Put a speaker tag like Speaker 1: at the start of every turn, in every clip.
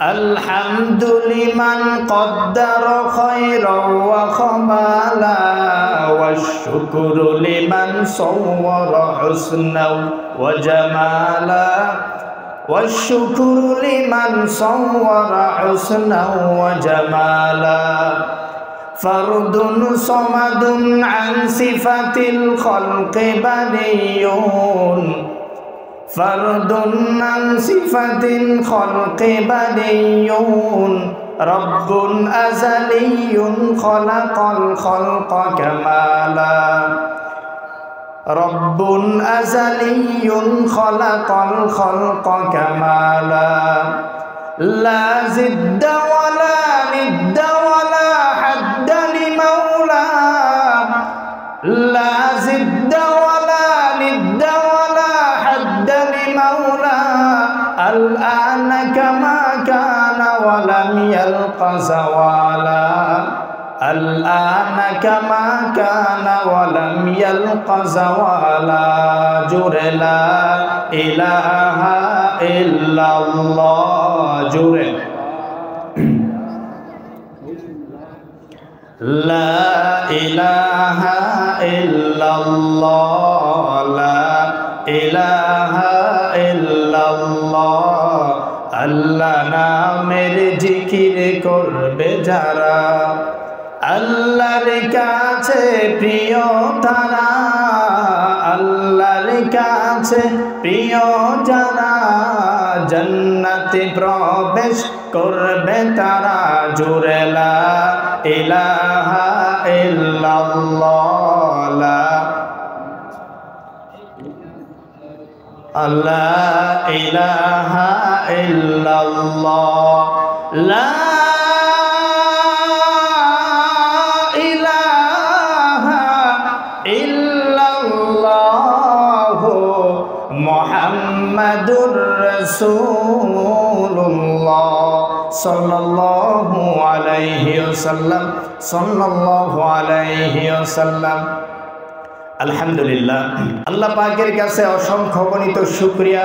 Speaker 1: الحمد لمن قدر خيرا وخمالا والشكر لمن صور حسنا وجمالا والشكر لمن صور حسنا وجمالا فرد صمد عن صفة الخلق بديون فرد عن صفة الخلق بديون رب أزلي خلق الخلق كمالا رب أزلي خلق الخلق كمالا لا زد ولا ند ولا حد لمولى لا زد ولا ند ولا حد لمولى الآن كما كان ولم يلق زوالا الآن كما كان ولم يلق زوالا جر لا إله إلا الله جر لا إله إلا الله لا إله إلا الله আল্লাহ নামের জিকির করবে যারা আল্লাহর কাছে প্রিয় তারা আল্লাহর কাছে প্রিয় যারা জান্নাতে প্রবেশ করবে তারা জোরে লা ইলাহা ইল্লাল্লাহ লা ইলাহা ইল্লাল্লাহ লা মুহাম্মাদুর রাসূলুল্লাহ সাল্লাল্লাহু আলাইহি ওয়াসাল্লাম সাল্লাল্লাহু আলাইহি ওয়াসাল্লাম। আলহামদুলিল্লাহ, আল্লাহ পাকের কাছে অসংখ্য গণিত শুকরিয়া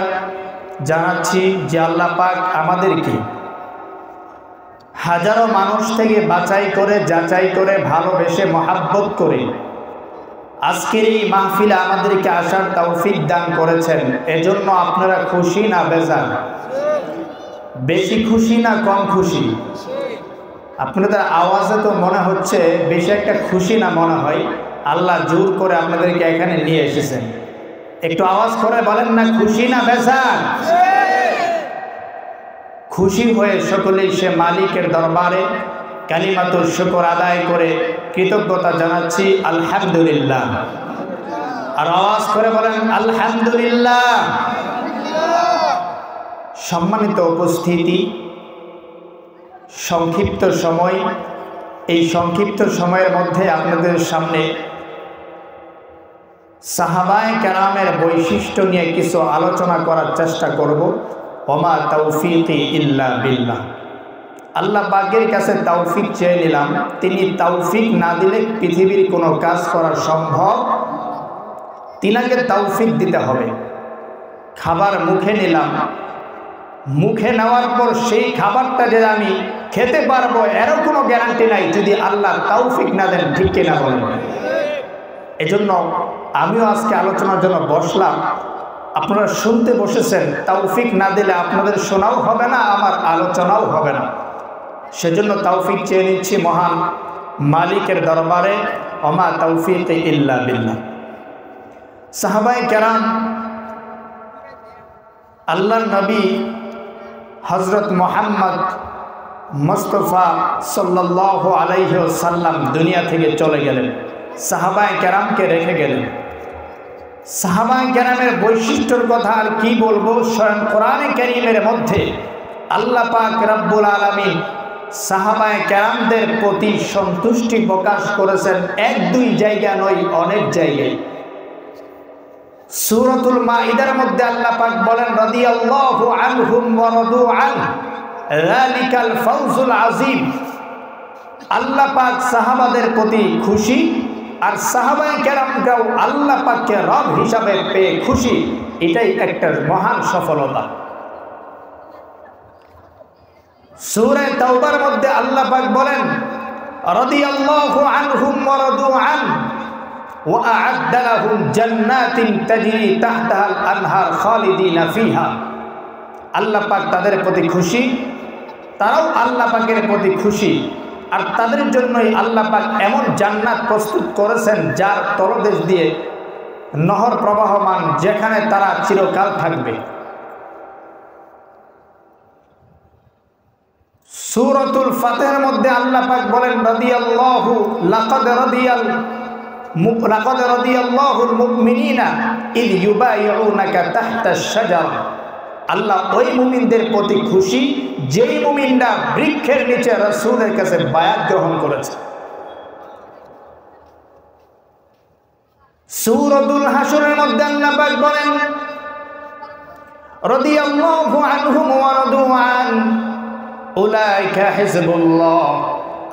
Speaker 1: জানাচ্ছি যে আল্লাহ পাক আমাদেরকে হাজারো মানুষ থেকে বাছাই করে যাচাই করে ভালোবেসে মহাব্বত করে আজকের এই মাহফিলে আমাদেরকে আসার তৌফিক দান করেছেন। এজন্য আপনারা খুশি না বেজার? বেশি খুশি না কম খুশি? আপনাদের আওয়াজে তো মনে হচ্ছে বেশি একটা খুশি না মনে হয়। আল্লাহ জোর করে আপনাদেরকে এখানে নিয়ে এসেছেন। একটু আওয়াজ করে বলেন না, খুশি না বেজার? খুশি হয়ে সকলেই সে মালিকের দরবারে কালিমাতুল শুকর আদায় করে কৃতজ্ঞতা জানাচ্ছি আলহামদুলিল্লাহ। আর আওয়াজ করে বলেন আলহামদুলিল্লাহ। সম্মানিত উপস্থিতি, সংক্ষিপ্ত সময়, এই সংক্ষিপ্ত সময়ের মধ্যে আপনাদের সামনে সাহাবায়ে কেরামের বৈশিষ্ট্য নিয়ে কিছু আলোচনা করার চেষ্টা করব। ওমা তাওফিকি ইল্লা বিল্লাহ। আল্লাহ পাকের কাছে তৌফিক চেয়ে নিলাম। তিনি তৌফিক না দিলে পৃথিবীর কোনো কাজ করা সম্ভব, তিনাকে তৌফিক দিতে হবে। খাবার মুখে নিলাম, মুখে নেওয়ার পর সেই খাবারটা যে আমি খেতে পারবো এরও কোনো গ্যারান্টি নাই যদি আল্লাহ তৌফিক না দেন। ঠিক কিনা বলেন? এজন্য আমিও আজকে আলোচনার জন্য বসলাম। আপনারা শুনতে বসেছেন, তৌফিক না দিলে আপনাদের শোনাও হবে না, আমার আলোচনাও হবে না। সেজন্য তৌফিক চেয়ে নিচ্ছি মহান মালিকের দরবারে। ওমা তাওফিক ইল্লা বিল্লাহ। সাহাবায়ে কেরাম, আল্লাহর নবী হযরত মুহাম্মদ মুস্তাফা সাল্লাল্লাহু আলাইহি ওয়াসাল্লাম দুনিয়া থেকে চলে গেলেন, সাহাবায়ে কেরামকে রেখে গেলেন। সাহাবায়ে কেরামের বৈশিষ্ট্যের কথা আর কি বলবো, স্বয়ং কোরআনে কারীমের মধ্যে আল্লাহ পাক রব্বুল আলামিন সাহাবায়ে কেরামদের প্রতি সন্তুষ্টি প্রকাশ করেছেন। এক দুই জায়গা নয়, অনেক জায়গায়। সূরাতুল মাইদার মধ্যে আল্লাহ পাক বলেন রাদিয়াল্লাহু আনহুম ওয়া রাদু আন যালিকাল ফাওজুল আযীম। আল্লাহ পাক সাহাবাদের প্রতি খুশি আর সাহাবায়ে কেরামকেও আল্লাহ পাককে রব হিসাবে পেয়ে খুশি। এটাই একটা মহান সফলতা। সূরা তাওবার মধ্যে আল্লাহ পাক বলেন রাদিয়াল্লাহু আনহুম ওয়া রাদু আন ওয়া আ'আদ্দা লাহুম জান্নাতিন তাজরি তাহতাহাল আনহার খালিদিনা ফিহা। আল্লাহ পাক তাদের প্রতি খুশি, তারাও আল্লাহ পাকের প্রতি খুশি, আর তাদের জন্যই আল্লাহ পাক এমন জান্নাত প্রস্তুত করেছেন যার তলদেশ দিয়ে নহর প্রবাহমান, যেখানে তারা চিরকাল থাকবে। সূরাতুল ফাতিহার মধ্যে আল্লাহ পাক বলেন রাদিয়াল্লাহু লাকাদ রাদিয়াল্লাহুল মুমিনিনা ইয ইউবাইউনাকা তাহতাশ শাজারা। আল্লাহ ওই মুমিনদের প্রতি খুশি যেই মুমিনরা বৃক্ষের নিচে রাসূলের কাছে বায়াত গ্রহণ করেছে। সূরাতুল হাশরের মধ্যে আল্লাহ পাক বলেন রাদিয়াল্লাহু আনহুম ওয়া রাদু আন উলাইকা হিজবুল্লাহ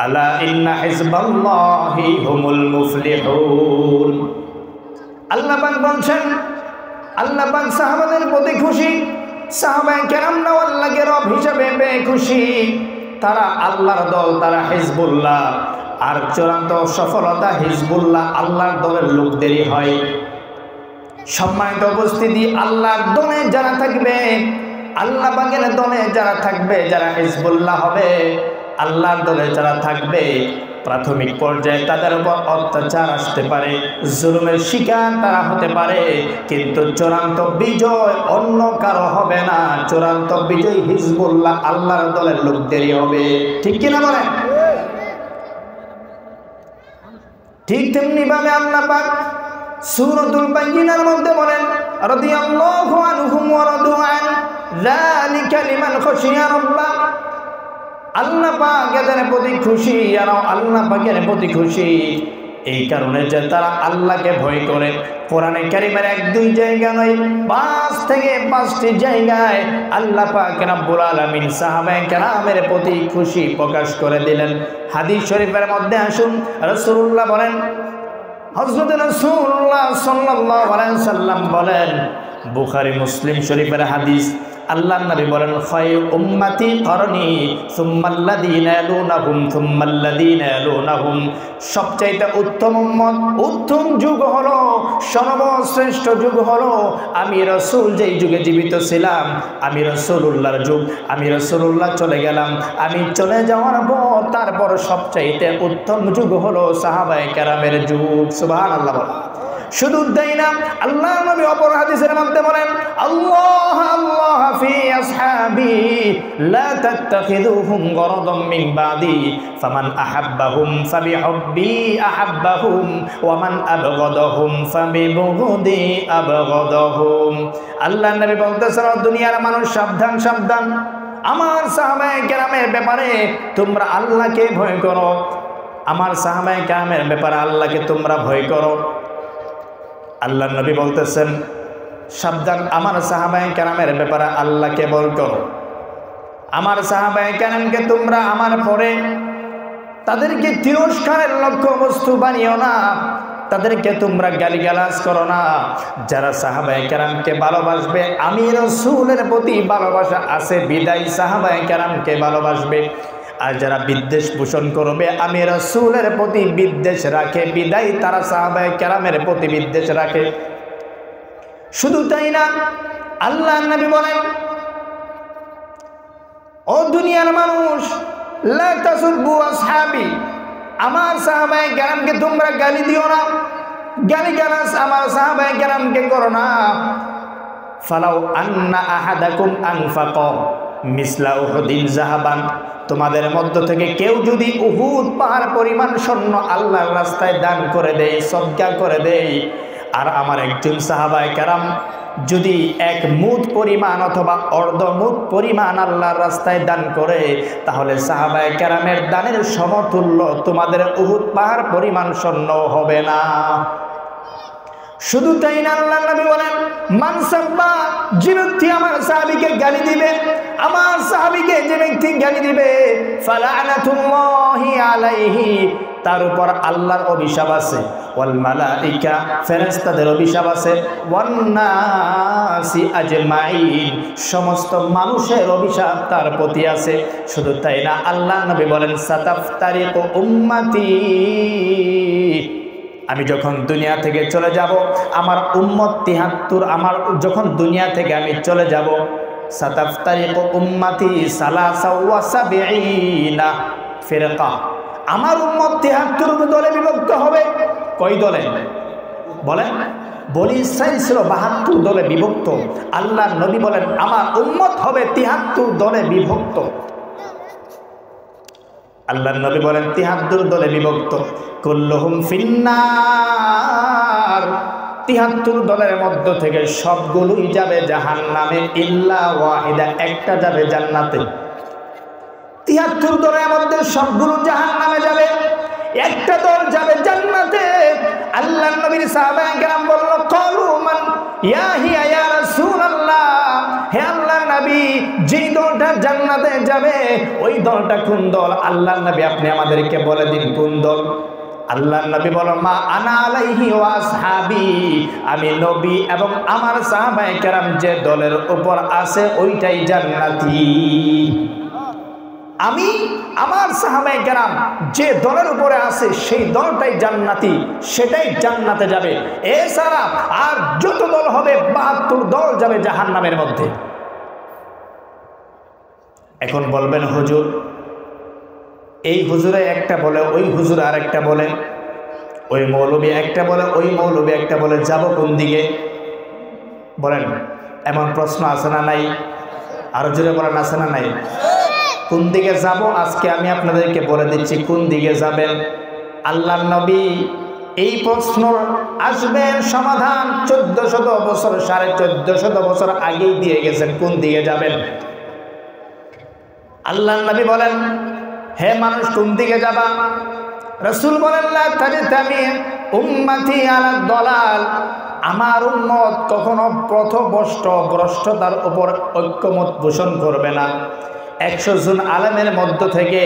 Speaker 1: আলা ইন্না হিজবাল্লাহি হুমুল মুফলিহুন। আল্লাহ পাক বলছেন, আল্লাহ পাক সাহাবাদের প্রতি খুশি, সাহাবায়ে কেরামরাও আল্লাহকে রব হিসেবে খুশি। তারা আল্লাহর দল, তারা হিজবুল্লাহ। আর চূড়ান্ত সফলতা হিজবুল্লাহ আল্লাহর দলের লোকদেরই হয়। সম্মানিত উপস্থিতি, আল্লাহর দলে যারা থাকবে, আল্লাহ পাকের দলে যারা থাকবে, যারা হিজবুল্লাহ হবে, আল্লাহর দলে যারা থাকবে, প্রাথমিক পর্যায়ে তাদের উপর অত্যাচার আসতে পারে, জুলুমের শিকার তারা হতে পারে, কিন্তু চূড়ান্ত বিজয় অন্য কারো হবে না। চূড়ান্ত বিজয় হিজবুল্লাহ আল্লাহর দলের লোকদেরই হবে। ঠিক কিনা বলেন? ঠিক তেমনি ভাবে আল্লাহ পাক সূরাতুল বাইয়িনার মধ্যে বলেন রাদিয়াল্লাহু আনহুম ওয়া রাদু আন যালিকা লিমান খাশিয়া রাব্বাহ। আল্লাহ পাক এদের প্রতি খুশি, আর আল্লাহ পাকের প্রতি খুশি এই কারণে যে তারা আল্লাহকে ভয় করে। কোরআনে কারীমের 1-2 জায়গা নয়, 5 থেকে 5টি জায়গায় আল্লাহ পাক রব্বুল আলামিন সাহাবায়ে কেরামের প্রতি খুশি প্রকাশ করে দিলেন। হাদিস শরীফের মধ্যে আসুন, রাসূলুল্লাহ বলেন, হযরত রাসূলুল্লাহ সাল্লাল্লাহু আলাইহি সাল্লাম বলেন, বুখারী মুসলিম শরীফের হাদিস, আল্লাহর নবী বলেন খায়রু উম্মতি করনি সুম্মাল্লাযীনা ইয়ালুনাহুম সুম্মাল্লাযীনা ইয়ালুনাহুম। সবচাইতে উত্তম উম্মত, উত্তম যুগ হলো, সর্বশ্রেষ্ঠ যুগ হলো আমি রাসূল যেই যুগে জীবিত ছিলাম, আমি রাসূলুল্লাহর যুগ। আমি রাসূলুল্লাহ চলে গেলাম, আমি চলে যাওয়ার পর তারপর সবচাইতে উত্তম যুগ হলো সাহাবায়ে কেরামের যুগ। সুবহানাল্লাহ। শুধু তাই না, আল্লাহ নবী অপর হাদিসের মধ্যে বলেন আল্লাহ আল্লাহ ফি আসহাবি লা তাত্তাখিযুহুম গরাদাম মিন বাদি ফামান আহাব্বাহুম ফাবিহুব্বি আহাব্বাহুম ওয়া মান আবগাদাহুম ফাবিবুগদি আবগাদাহুম। আল্লাহ নবী বলতেছেন, দুনিয়ার মানুষ সাবধান সাবধান, আমার সাহাবায়ে কেরামের ব্যাপারে তোমরা আল্লাহকে ভয় করো। আমার সাহাবায়ে কেরামের ব্যাপারে আল্লাহকে তোমরা ভয় করো। আল্লাহ নবী বলতেছেন সাবধান, আমার সাহাবায়ে কেরামের ব্যাপারে আল্লাহকে ভয় করো। আমার সাহাবায়ে কেরামকে তোমরা আমার পরে তাদেরকে তিরস্কারের লক্ষ্যবস্তু বানিও না, তাদেরকে তোমরা গালিগালাজ করো না। যারা সাহাবায়ে কেরামকে ভালোবাসবে, আমি রাসূলের প্রতি ভালোবাসা আছে বিদায় সাহাবায়ে কেরামকে ভালোবাসবে। আর যারা বিদ্বেষ পোষণ করবে, আমি রাসূলের প্রতি বিদ্বেষ রাখে বিদায় তারা সাহাবায়ে কেরামের প্রতি বিদ্বেষ রাখে। শুধু তাই না, আল্লাহর নবী বলেন, ও দুনিয়ার মানুষ, লা তাসুব্বু আসহাবি, আমার সাহাবায়ে কেরামকে তোমরা গালি দিও না, গালিগালাজ আমার সাহাবায়ে কেরামকে করো না। ফালাউ আন্না আহাদাকুম আনফাকা মিসলা উহুদিন যাহাবান, তোমাদের মধ্য থেকে কেউ যদি উহুদ পাহাড় পরিমাণ স্বর্ণ আল্লাহর রাস্তায় দান করে দেয়, সদকা করে দেয়, আর আমার একজন সাহাবায়ে কেরাম যদি 1 মুদ পরিমাণ অথবা অর্ধ মুদ পরিমাণ আল্লাহর রাস্তায় দান করে, তাহলে সাহাবায়ে কেরামের দানের সমতুল্য তোমাদের উহুদ পাহাড় পরিমাণ স্বর্ণ হবে না। শুধু তাই না, আল্লাহর নবী বলেন মান সাব্বা, যে ব্যক্তি আমার সাহাবীকে গালি দিবে, আমার সাহাবীকে যে ব্যক্তি গালি দিবে, ফালানাতুল্লাহি আলাইহি, তার উপর আল্লাহর অভিশাপ আছে। ওয়াল মালাইকা, ফেরেশতাদের অভিশাপ আছে, ওয়ান নাসি আজমাইন, সমস্ত মানুষের অভিশাপ তার প্রতি আছে। শুধু তাই না, আল্লাহর নবী বলেন সাতাফতারিকু উম্মতি, আমি যখন দুনিয়া থেকে চলে যাব আমার উম্মত ৭৩, আমার যখন দুনিয়া থেকে আমি চলে যাব, সাতাফতারিকু উম্মতি সালাসা ওয়া সাবঈনা ফিরকা, আমার উম্মত ৭৩ দলে বিভক্ত হবে। কয় দলে বলেন? বনি ইসরাইল ছিল ৭২ দলে বিভক্ত। আল্লাহর নবী বলেন আমার উম্মত হবে ৭৩ দলে বিভক্ত। আল্লাহর নবী বলেন ৭৩ দলে বিভক্ত। কুল্লুহুম ফিন্নার, ৭৩ দলের মধ্য থেকে সবগুলোই যাবে জাহান্নামে, ইল্লা ওয়াহিদা, একটা যাবে জান্নাতে। ৭৩ দলের মধ্যে সবগুলো জাহান্নামে যাবে, একটা দল যাবে জান্নাতে। আল্লাহর নবীর সাহাবায়ে কেরাম বলল, ক্বালু মান ইয়া হিয়া ইয়া রাসূলুল্লাহ, হে আল্লাহর নবী, যেই দলটা জান্নাতে যাবে ওই দলটা কোন দল? আল্লাহর নবী আপনি আমাদেরকে বলে দিন কোন দল। আল্লাহর নবী বলেন মা আনা আলাইহি ওয়া আসহাবি, আমি নবী এবং আমার সাহাবায়ে কেরাম যে দলের উপর আছে ওইটাই জান্নাতি। আমি আমার সাহাবায়ে কেরাম যে দলের উপরে আছে সেই দলটাই জান্নাতি, সেটাই জান্নাতে যাবে। এছাড়া আর যত দল হবে ৭২ দল যাবে জাহান্নামের মধ্যে। এখন বলবেন হুজুর, এই হুজুরে একটা বলে, ওই হুজুর আর একটা বলে, ওই মৌলবী একটা বলে, ওই মৌলবী একটা বলে, যাব কোন দিকে? বলেন, এমন প্রশ্ন আছে না নাই? আরো জোরে বলেন, আছে না নাই? কোন দিকে যাব আজকে আমি আপনাদেরকে বলে দিচ্ছি কোন দিকে যাবেন। আল্লাহর নবী এই প্রশ্ন আসবেন সমাধান ১৪০০ বছর, ১৪৫০ বছর আগেই দিয়ে গেছেন কোন দিকে যাবেন। আল্লাহর নবী বলেন, হে মানুষ কোন দিকে যাবা? রাসূল বলেন লা তাজতামি উম্মতি আলা দলাল, আমার উম্মত কখনো ভ্রষ্টতার উপর ঐক্যমত পোষণ করবে না। ১০০ জন আলেমের মধ্য থেকে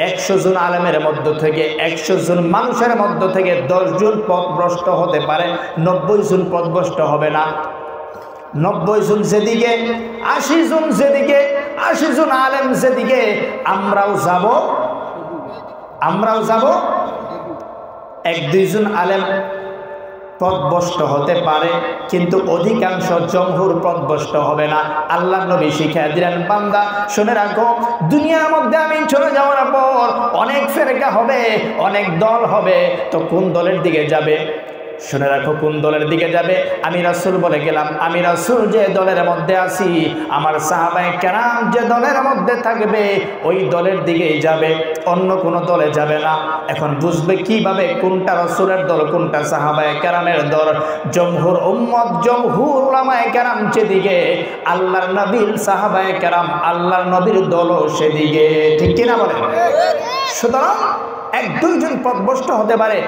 Speaker 1: ১০০ জন আলেমের মধ্য থেকে ১০০ জন মানুষের মধ্য থেকে ১০ জন পথভ্রষ্ট হতে পারে, ৯০ জন পথভ্রষ্ট হবে না। ৯০ জন যেদিকে, ৮০ জন যেদিকে, ৮০ জন আলেম যেদিকে, আমরাও যাব। ১-২ জন আলেম পথভ্রষ্ট হতে পারে, কিন্তু অধিকাংশ জমহুর পথভ্রষ্ট হবে না। আল্লাহর নবী শিখিয়ে দিলেন, বান্দা শুনে রাখো, দুনিয়ার মধ্যে আমি চলে যাওয়ার পর অনেক ফেরেকা হবে, অনেক দল হবে, তো কোন দলের দিকে যাবে? শুনে রাখো কোন দলের দিকে যাবে। আমি রাসূল বলে গেলাম, আমি রাসূল যে দলের মধ্যে আছি, আমার সাহাবায়ে কেরাম যে দলের মধ্যে থাকবে ওই দলের দিকেই যাবে, অন্য কোনো দলে যাবে না। এখন বুঝবে কিভাবে কোনটা রাসূলের দল, কোনটা সাহাবায়ে কেরামের দল? জমহুর উম্মত, জমহুর উলামায়ে কেরাম যেদিকে, আল্লাহর নবীর সাহাবায়ে কেরাম, আল্লাহর নবীর দলও সেদিকে। ঠিক কিনা বলেন? সুতরাং ১-২ জন পথভ্রষ্ট হতে পারে,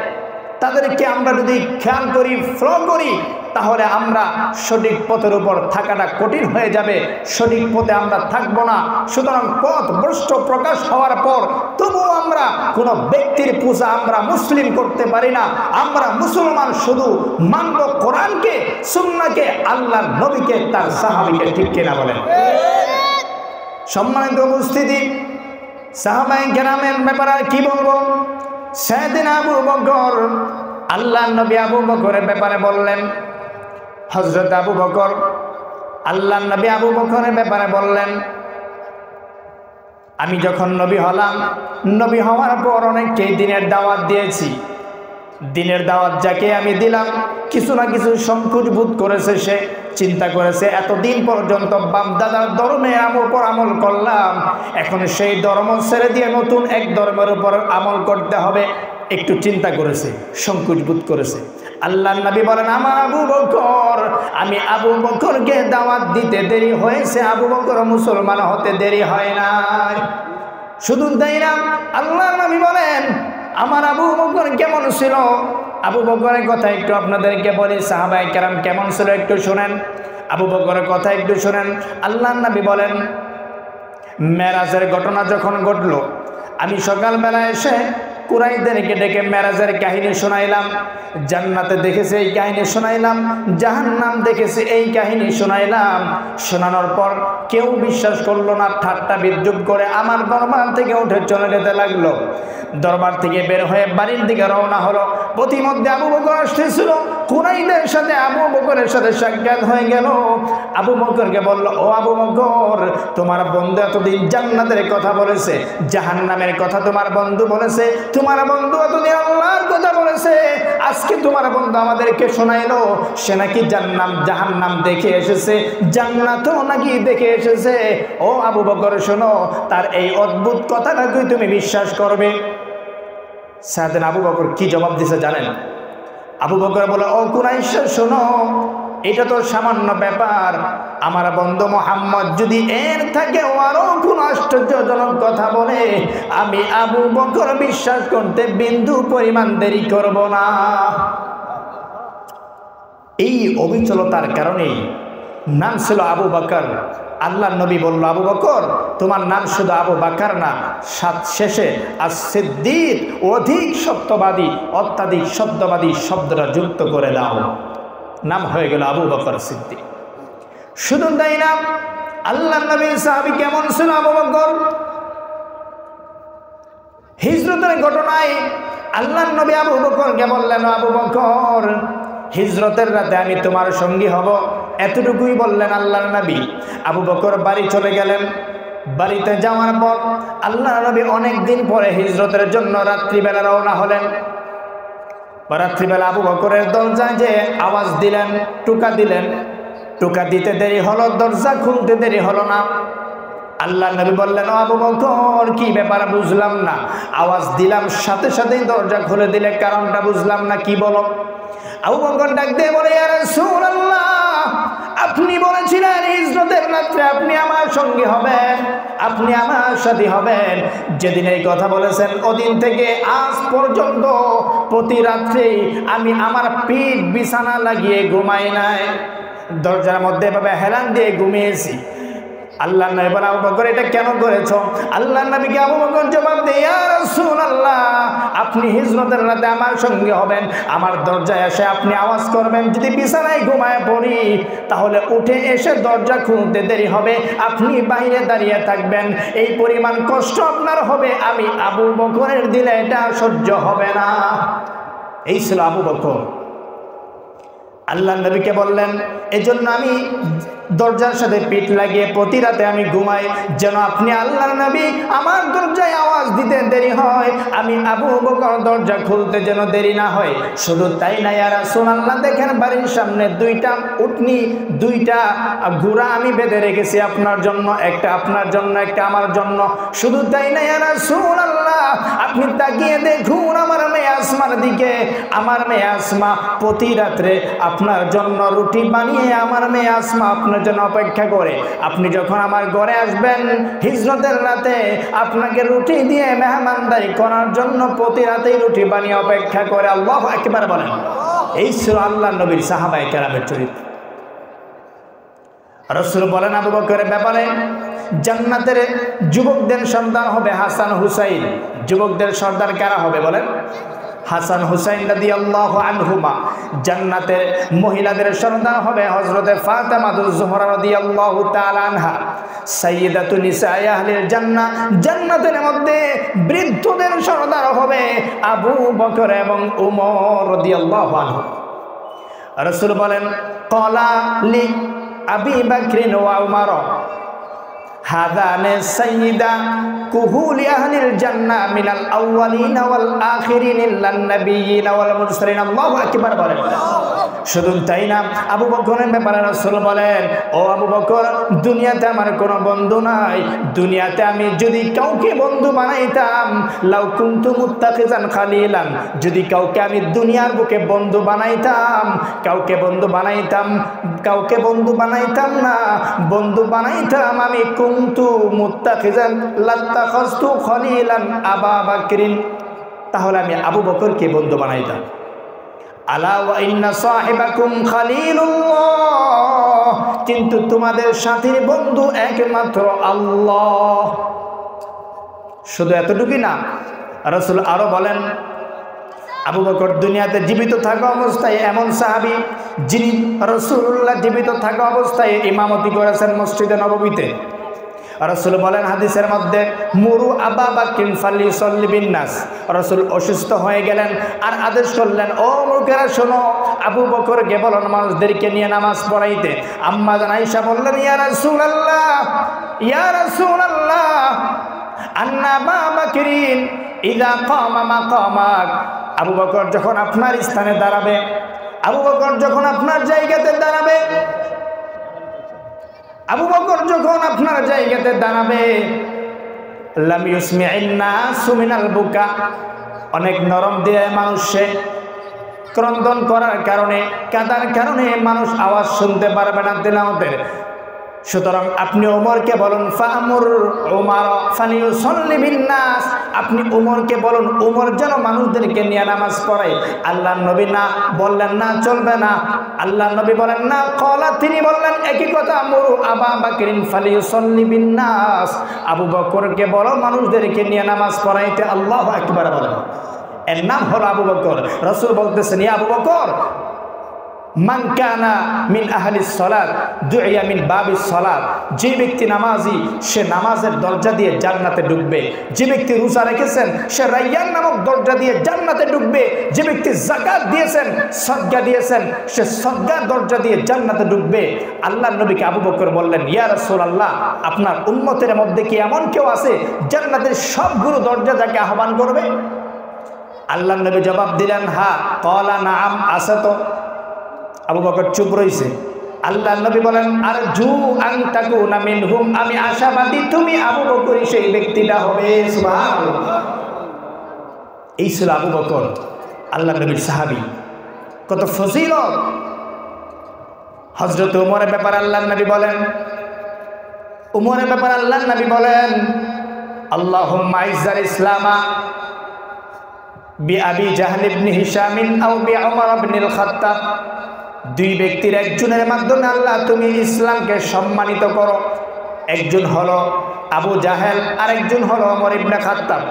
Speaker 1: তাদেরকে আমরা যদি খেয়াল করি, ফলো করি, তাহলে আমরা সঠিক পথের উপর থাকাটা কঠিন হয়ে যাবে, সঠিক পথে আমরা থাকবো না। সুতরাং পথ ভ্রষ্ট প্রকাশ হওয়ার পর তবুও আমরা কোনো ব্যক্তির পূজা আমরা মুসলিম করতে পারি না। আমরা মুসলমান শুধু মানব কোরআনকে, সুন্নাহকে, আল্লাহর নবীকে, তার সাহাবীকে। ঠিক কিনা বলেন? সম্মানিত উপস্থিতি, সাহাবায়ে কেরামের ব্যাপারে আর কি বলবো? সাইয়েদনা আবু বকর, আল্লাহর নবী আবু বকরের ব্যাপারে বললেন, হযরত আবু বকর, আল্লাহর নবী আবু বকরের ব্যাপারে বললেন, আমি যখন নবী হলাম, নবী হওয়ার পর অনেককে দিনের দাওয়াত দিয়েছি। দিনের দাওয়াত যাকে আমি দিলাম, কিছু না কিছু সংকোচ বোধ করেছে, সে চিন্তা করেছে এতদিন পর্যন্ত বাপ দাদার ধর্মের উপর আমল করলাম, এখন সেই ধর্ম ছেড়ে দিয়ে নতুন এক ধর্মের উপর আমল করতে হবে। একটু চিন্তা করেছে, সংকোচ বোধ করেছে। আল্লাহর নবী বলেন, আমার আবু বকর, আমি আবু বকরকে দাওয়াত দিতে দেরি হয়েছে, আবু বকর মুসলমান হতে দেরি হয় নাই। শুধু তাই না, আল্লাহর নবী বলেন, আমার আবু বকর কেমন ছিল? আবু বকরের কথা একটু আপনাদেরকে বলি, সাহাবায়ে কেরাম কেমন ছিল একটু শুনেন, আবু বকরের কথা একটু শুনেন। আল্লাহর নবী বলেন, মেরাজের ঘটনা যখন ঘটলো, আমি সকালবেলা এসে কুরাইশদেরকে ডেকে মেরাজের কাহিনী শোনাইলাম, জান্নাতে দেখেছে এই কাহিনী শোনাইলাম, জাহান্নাম দেখেছে এই কাহিনী শোনাইলাম। শোনানোর পর কেউ বিশ্বাস করলো না, ঠাট্টা বিদ্রুপ করে আমার দরবার থেকে উঠে চলে যেতে লাগলো। দরবার থেকে বের হয়ে বাড়ির দিকে রওনা হলো। প্রতিমধ্যে আবু বকর আসতেছিল, কুরাইশদের সাথে আবু বকরের সাথে সাক্ষাৎ হয়ে গেল। আবু বকরকে বলল, ও আবু বকর, তোমার বন্ধু এতদিন জান্নাতের কথা বলেছে, জাহান্নামের কথা তোমার বন্ধু বলেছে, তোমার বন্ধু এতদিন আল্লাহর কথা বলেছে, আজকে তোমার বন্ধু আমাদেরকে শোনাইলো সে নাকি জাহান্নাম দেখে এসেছে, জান্নাতও নাকি দেখে এসেছে। ও আবু বকর শোনো, তার এই অদ্ভুত কথাটা কি তুমি বিশ্বাস করবে? সাইয়েদনা আবু বকর কি জবাব দিছে জানেন? আবু বকর বলে, ও কুরাইশ শোনো, এটা তো সামান্য ব্যাপার। আমার বন্ধু মুহাম্মদ যদি এর থেকে আরো কোন আশ্চর্যজনক কথা বলে, আমি আবু বকর বিশ্বাস করতে বিন্দু পরিমাণ দেরি করব না। এই অবিচলতার কারণে নাম ছিল আবু বকর। আল্লাহর নবী বলল, আবু বকর তোমার নাম শুধু আবু বকর না, শেষে as-সিদ্দিক, অধিক সত্যবাদী, অত্যাধিক সত্যবাদী শব্দটা যুক্ত করে দাও। নাম হয়ে গেল আবু বকর সিদ্দিক। শুধু তাই না, আল্লাহর নবীর সাহাবী কেমন ছিল আবু বকর? হিজরতের ঘটনায় আল্লাহর নবী আবু বকরকে বললেন, আবু বকর হিজরতের রাতে আমি তোমার সঙ্গী হব, এতটুকুই বললেন আল্লাহর নবী। আবু বকর বাড়ি চলে গেলেন। বাড়িতে যাওয়ার পর আল্লাহর নবী অনেক দিন পরে হিজরতের জন্য রাত্রিবেলা রওনা হলেন। রাত্রিবেলা আবু বকরের দরজায় যে আওয়াজ দিলেন, টোকা দিলেন, টোকা দিতে দেরি হলো, দরজা খুলতে দেরি হলো না। আল্লাহ নবী বললেন, ও আবু বকর কি ব্যাপার বুঝলাম না, আওয়াজ দিলাম সাথে সাথেই দরজা খুলে দিলে, কারণটা বুঝলাম না, কি বলো? আবু বকর ডাক দিয়ে বলে, ইয়া রাসূলুল্লাহ, আপনি বলেছিলেন হিজরতের রাত্রে আপনি আমার সঙ্গে হবেন, আপনি আমার সাথী হবেন। যেদিন এই কথা বলেছেন ওদিন থেকে আজ পর্যন্ত প্রতি রাত্রে আমি আমার পিঠ বিছানা লাগিয়ে ঘুমাই নাই, দরজার মধ্যে এভাবে হেলান দিয়ে ঘুমিয়েছি। আল্লাহ নবী বলে, আবু বকর এটা কেন করেছো? আল্লাহ নবীকে আবু বকর জবাব দেয়, ইয়া রাসূলুল্লাহ, আপনি হিজরতের রাতে আমার সঙ্গে হবেন, আমার দরজায় এসে আপনি আওয়াজ করবেন, যদি বিছানায় ঘুমায় পড়ি তাহলে উঠে এসে দরজা খুলতে দেরি হবে, আপনি বাইরে দাঁড়িয়ে থাকবেন, এই পরিমাণ কষ্ট আপনার হবে, আমি আবু বকরের দিলে এটা সহ্য হবে না। এই ছিল আবু বকর। আল্লাহ নবীকে বললেন, এজন্য আমি দরজার সাথে পিঠ লাগিয়ে প্রতি রাতে আমি ঘুমাই, যেন আপনি আল্লাহর নবী আমার দরজায় আওয়াজ দিতে দেরি হয়, আমি আবু বকর দরজা খুলতে যেন দেরি না হয়। শুধু তাই না ইয়া রাসূলুল্লাহ, দেখেন বাড়ির সামনে দুইটা উটনি, দুইটা ঘোড়া আমি বেঁধে রেখেছি আপনার জন্য, একটা আপনার জন্য, একটা আমার জন্য। শুধু তাই না ইয়া রাসূলুল্লাহ, আপনি তাকিয়ে দেখুন আমার মেয়ে আসমার দিকে, আমার মেয়ে আসমা প্রতি রাত্রে আপনার জন্য রুটি বানিয়ে আমার মেয়ে আসমা আপনার জন্য অপেক্ষা করে। আপনি যখন আমার ঘরে আসবেন হিজরতের রাতে, আপনাকে রুটি দিয়ে মেহমানদারি করার জন্য প্রতি রাতেই রুটি বানিয়ে অপেক্ষা করে। আল্লাহু আকবার বলেন। এই ছিল আল্লাহর নবীর সাহাবায়ে কেরামের চরিত্র। রাসূল বলেন আবু বকরের ব্যাপারে, জান্নাতের যুবকদের সন্তান হবে হাসান হুসাইন। যুবকদের সর্দার কারা হবে বলেন? হাসান হুসাইন রাদিয়াল্লাহু আনহুমা। জান্নাতের মহিলাদের সন্তান হবে হযরতে ফাতেমাতুজ জোহরা রাদিয়াল্লাহু তাআলা আনহা, সাইয়্যিদাতুন নিসায়ে আহলিল জান্নাহ। জান্নাতের মধ্যে বৃদ্ধদের সর্দার হবে আবু বকর এবং উমর রাদিয়াল্লাহু আনহু। রাসূল বলেন, ক্বালা লি আবি বকরিন ওয়া উমর হাদানে সাইয়্যিদা কুহুলি আহলিল জান্নাহ মিনাল আউয়ালিন ওয়াল আখিরিন ইল্লান নাবিয়্যিন ওয়াল মুরসালিন। আল্লাহু আকবার বলেন। শুধু তাই না, আবু বকরের ব্যাপারে রাসূল বলেন, ও আবু বকর, দুনিয়াতে আমার কোনো বন্ধু নাই, দুনিয়াতে আমি যদি কাউকে বন্ধু বানাইতাম, লাউ কুনতু মুত্তাখিজান খালিলান, যদি কাউকে আমি দুনিয়ার বুকে বন্ধু বানাইতাম, কাউকে বন্ধু বানাইতাম না, বন্ধু বানাইতাম আমি কুনতু মুত্তাখিজান লাত্তাখাযতু খালিলান আবা বকরিন, তাহলে আমি আবু বকরকে বন্ধু বানাইতাম। আলা ওয়া ইন্না সাহিবাকুম খালিলুল্লাহ, কিন্তু তোমাদের সাথীর বন্ধু একমাত্র আল্লাহ। শুধু এতটুকুই না, রাসূল আরো বলেন, আবু বকর দুনিয়াতে জীবিত থাকা অবস্থায় এমন সাহাবী যিনি রাসূলুল্লাহ জীবিত থাকা অবস্থায় ইমামতি করেছেন মসজিদে নববীতে। রাসূল বলেন হাদিসের মধ্যে, মুরু আবা বাকরিন ফালিসাল্লি বিন্নাস। রাসূল অসুস্থ হয়ে গেলেন আর আদেশ করলেন, ও লোকেরা শোনো, আবু বকরকে বলুন মানুষদেরকে নিয়ে নামাজ পড়াইতে। আম্মা জান আয়েশা বললেন, ইয়া রাসূলুল্লাহ, ইয়া রাসূলুল্লাহ, আন্না আবা বাকরিন ইযা কামা মাকামাক। আবু বকর যখন আপনার স্থানে দাঁড়াবে, আবু বকর যখন আপনার জায়গাতে দাঁড়াবে, আবু বকর যখন আপনার জায়গাতে দাঁড়াবে, লাম ইউসমি'ন নাসু মিনাল বুকা। অনেক নরম দিয়ে মানুষে ক্রন্দন করার কারণে, কাঁদার কারণে মানুষ আওয়াজ শুনতে পারবে না তিলাওয়াতের। সুতরাং আপনি ওমরকে বলুন, ফামুর উমার ফালিউসাল্লি বিন্নাস। আপনি ওমরকে বলুন, ওমর যেন মানুষদেরকে নিয়ে নামাজ পড়ায়। আল্লাহর নবী না বললেন না, চলবে না। আল্লাহর নবী বলেন না, কলা তিনি বললেন একই কথা, মুরু আবা বাকরিন ফালিউসাল্লি বিন্নাস। আবু বকরকে বলো মানুষদেরকে নিয়ে নামাজ পড়াইতে। আল্লাহু আকবার বলেন। এর নাম হলো আবু বকর। রাসূল বলতেছেন, ইয়া আবু বকর, মান কানা মিন আহলিস সালাত দুইয়া মিন বাবিস সালাত। যে ব্যক্তি নামাজি সে নামাজের দরজা দিয়ে জান্নাতে ঢুকবে। যে ব্যক্তি রোজা রেখেছেন সে রায়্যান নামক দরজা দিয়ে জান্নাতে ঢুকবে। যে ব্যক্তি যাকাত দিয়েছেন, সদকা দিয়েছেন, সে সদকার দরজা দিয়ে জান্নাতে ঢুকবে। আল্লাহর নবীকে আবু বকর বললেন, ইয়া রাসূলুল্লাহ, আপনার উম্মতের মধ্যে কি এমন কেউ আছে জান্নাতের সবগুলো দরজা যাকে আহ্বান করবে? আল্লাহর নবী জবাব দিলেন, হ্যাঁ। ক্বালা নাআম, আছে তো। আবু বকর চুপ রইছে। আল্লাহর নবী বলেন, আর জু আন তাকুনা মিনহুম, আমি আশাবাদী তুমি আবু বকর সেই ব্যক্তিটা হবে। সুবহানাল্লাহ। এই ছিল আবু বকর, আল্লাহর নবীর সাহাবী। কত ফজিলত। হযরত ওমরের ব্যাপারে আল্লাহর নবী বলেন, ওমরের ব্যাপারে আল্লাহর নবী বলেন, আল্লাহুম্মা ইজ্জাল ইসলামা বিআবি জাহল ইবনে হিশাম আও বিউমর ইবনুল খাত্তাব। দুই ব্যক্তির একজনের মাধ্যমে আল্লাহ তুমি ইসলামকে সম্মানিত করো। একজন হলো আবু জাহেল আর একজন হলো ওমর ইবনে খাত্তাব।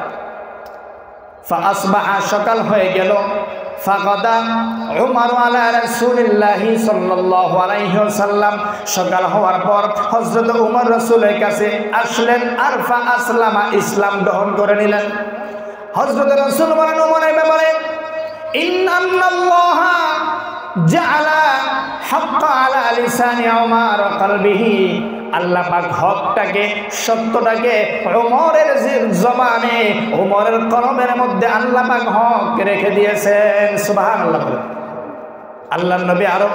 Speaker 1: ফাআসবাহা, সকাল হয়ে গেল। ফাগাদা উমর আলা রাসূলিল্লাহি সাল্লাল্লাহু আলাইহি ওয়াসাল্লাম। সকাল হওয়ার পর হযরত উমর রাসূলের কাছে আসলেন আর ফাআসলামা, ইসলাম গ্রহণ করে নিলেন। হযরত রাসূল বলেন উমরের ব্যাপারে, ইন্নাল্লাহা জাআলা হাক্কা আলা লিসানি উমর ওয়া কলবিহি। আল্লাহ পাক হকটাকে, সত্যটাকে উমরের জবানে, উমরের কলবের মধ্যে আল্লাহ পাক হক রেখে দিয়েছেন। সুবহানাল্লাহ। আল্লাহর নবী আরো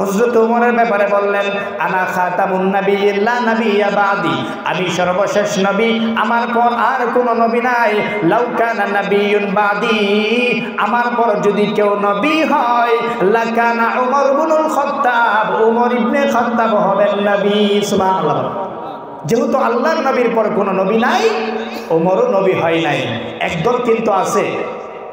Speaker 1: হযরত ওমরের ব্যাপারে বললেন, আনা খাতামুন নাবিয়্যিন লা নাবিয়্যা বাদি। আমি সর্বশেষ নবী, আমার পর আর কোনো নবী নাই। লাউ কানা নাবিয়্যুন বাদি, আমার পর যদি কেউ নবী হয়, লা কানা উমর ইবনুল খাত্তাব, উমর ইবনে খাত্তাব হবেন নবী। সুবহানাল্লাহ। যেহেতু আল্লাহর নবীর পর কোনো নবী নাই, ওমরও নবী হয় নাই। একদল কিন্তু আছে,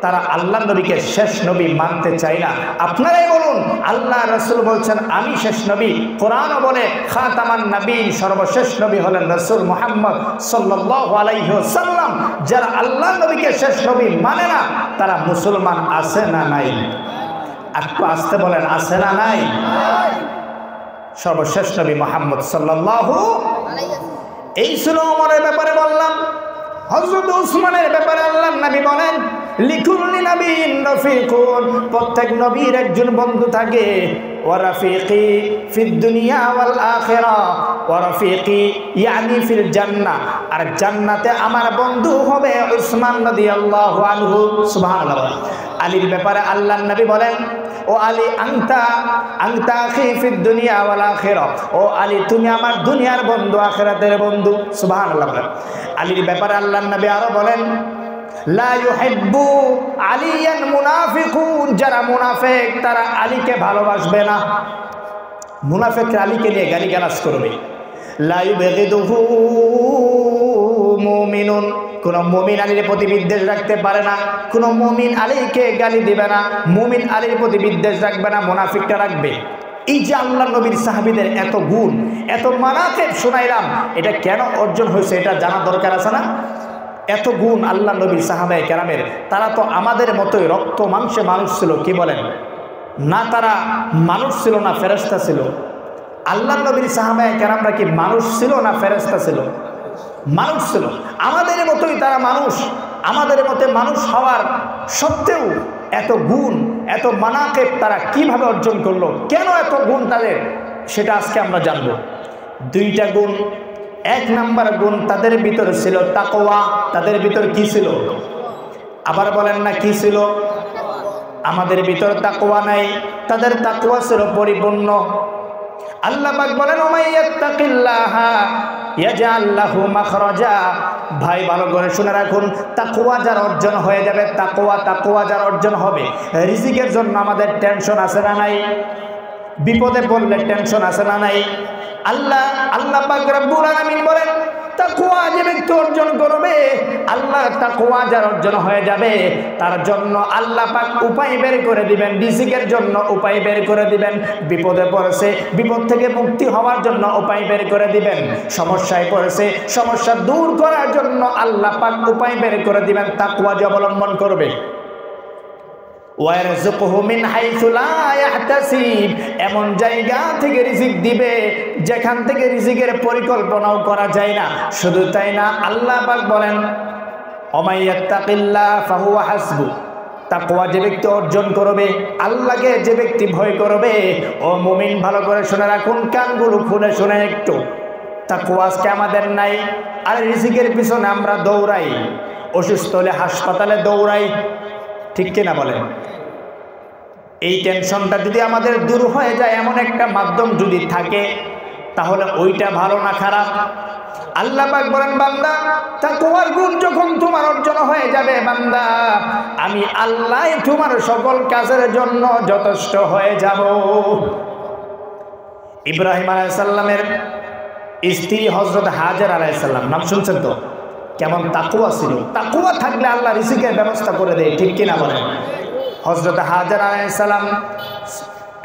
Speaker 1: তারা আল্লাহ নবীকে শেষ নবী মানতে চায় না। আপনারাই বলুন, আল্লাহ রাসূল বলছেন আমি শেষ নবী, কোরআনও বলে খাতামান নবীন, সর্বশেষ নবী হলেন রাসূল মুহাম্মদ সাল্লাল্লাহু আলাইহি ওয়াসাল্লাম। যারা আল্লাহ নবীকে শেষ নবী মানে না, তারা মুসলমান আছে না নাই? একটু আসতে বলেন, আছে না নাই? সর্বশেষ নবী মুহাম্মদ সাল্লাল্লাহু আলাইহি ওয়াসাল্লাম। এই ছিল ওমরের ব্যাপারে বললাম। হযরত উসমানের ব্যাপারে আল্লাহর নবী বলেন, লিকুল্লি নাবিয়্যিন রাফিকুন, প্রত্যেক নবীর একজন বন্ধু থাকে। ওয়া রাফিকি ফিদ দুনিয়া ওয়াল আখিরাহ, ওয়া রাফিকি ইয়ানি ফিল জান্নাহ, আর জান্নাতে আমার বন্ধু হবে উসমান রাদিয়াল্লাহু আনহু। সুবহানাল্লাহ। আলীর ব্যাপারে আল্লাহর নবী বলেন, ও আলী আনতা আখি ফিদ দুনিয়া ওয়াল আখিরাহ, ও আলী তুমি আমার দুনিয়ার বন্ধু, আখিরাতের বন্ধু। সুবহানাল্লাহ। আলীর ব্যাপারে আল্লাহর নবী আরো বলেন, লা ইউহিব্বু আলিয়ান মুনাফিকুন, যারা মুনাফিক তারা আলীকে ভালোবাসবে না। মুনাফিকরা আলীকে নিয়ে গালিগালাজ করবে। লা ইউবগিদুহু মুমিনুন, কোন মুমিন আলীর প্রতি বিদ্বেষ রাখতে পারে না। কোন মুমিন আলীকে গালি দিবে না, মুমিন আলীর প্রতি বিদ্বেষ রাখবে না, মুনাফিকটা রাখবে। এই যে আল্লাহ নবীর সাহাবীদের এত গুণ, এত মানাতেব শোনাইলাম, এটা কেন অর্জন হয়েছে এটা জানা দরকার আছে না? এত গুণ আল্লাহ নবীর সাহাবায়ে কেরামের। তারা তো আমাদের মতোই রক্ত মাংসে মানুষ ছিল, কি বলেন? না তারা মানুষ ছিল না ফেরেশতা ছিল? আল্লাহ নবীর সাহাবায়ে কেরামরা কি মানুষ ছিল না ফেরেশতা ছিল? মানুষ ছিল। আমাদের মতোই তারা মানুষ। আমাদের মতে মানুষ হওয়ার সত্ত্বেও এত গুণ, এত মানাকেব তারা কিভাবে অর্জন করলো, কেন এত গুণ তাদের, সেটা আজকে আমরা জানব। দুইটা গুণ। এক নাম্বার গুণ তাদের ভিতরে ছিল তাকওয়া। তাদের ভিতর কি ছিল? আবার বলেন না, কি ছিল? আমাদের ভিতর তাকওয়া নাই, তাদের তাকওয়া ছিল পরিপূর্ণ। আল্লাহ পাক বলেন ওমাইয়াত্তাকিল্লাহা ইয়াজআল লাহু মাখরাজা। ভাই ভালো করে শুনে রাখুন, তাকওয়া যার অর্জন হয়ে যাবে, তাকওয়া যার অর্জন হবে, রিজিকের জন্য আমাদের টেনশন আছে না নাই? বিপদে পড়লে টেনশন আছে না নাই? আল্লাহ পাক রব্বুল আলামিন বলেন তাকওয়া যে ব্যক্তি অর্জন করবে, আল্লাহ তাকওয়া যার অর্জন হয়ে যাবে, তার জন্য আল্লাহ পাক উপায় বের করে দিবেন, রিজিকের জন্য উপায় বের করে দিবেন। বিপদে পড়েছে, বিপদ থেকে মুক্তি হওয়ার জন্য উপায় বের করে দিবেন। সমস্যায় পড়েছে, সমস্যা দূর করার জন্য আল্লাহ পাক উপায় বের করে দিবেন, তাকওয়া যে অবলম্বন করবে। ওয়ারযুকহু মিন হাইসু লা ইয়াহতাসিব, এমন জায়গা থেকে রিজিক দিবে যেখান থেকে রিজিকের পরিকল্পনাও করা যায় না। শুধু তাই না, আল্লাহ পাক বলেন ওমাইয়াত্তাকিল্লাহ ফাহুয়া হাসবু। তাকওয়া যে ব্যক্তি অর্জন করবে, আল্লাহকে যে ব্যক্তি ভয় করবে, ও মুমিন ভালো করে শুনে রাখুন, কানগুলো খুলে শুনে একটু। তাকওয়া আজকে আমাদের নাই। আর রিজিকের পিছনে আমরা দৌড়াই, অসুস্থ হলে হাসপাতালে দৌড়াই, ঠিক কিনা বলেন? এই টেনশনটা যদি আমাদের দূর হয়ে যায়, এমন একটা মাধ্যম যদি থাকে, তাহলে ওইটা ভালো না খারাপ? আল্লাহ পাক বলেন বান্দা, তাকওয়ার গুণ যখন তোমার অর্জন হয়ে যাবে বান্দা, আমি আল্লাহ তোমার সকল কাজের জন্য যথেষ্ট হয়ে যাব। ইব্রাহিম আলাইহিস সালামের স্ত্রী হযরত হাজার আলাইহিস সালাম, নাম শুনছেন তো? কেমন তাকওয়া ছিল। তাকওয়া থাকলে আল্লাহ রিজিকের ব্যবস্থা করে দেয়, ঠিক কিনা বলেন? হযরত হাজার আলাইহিস সালাম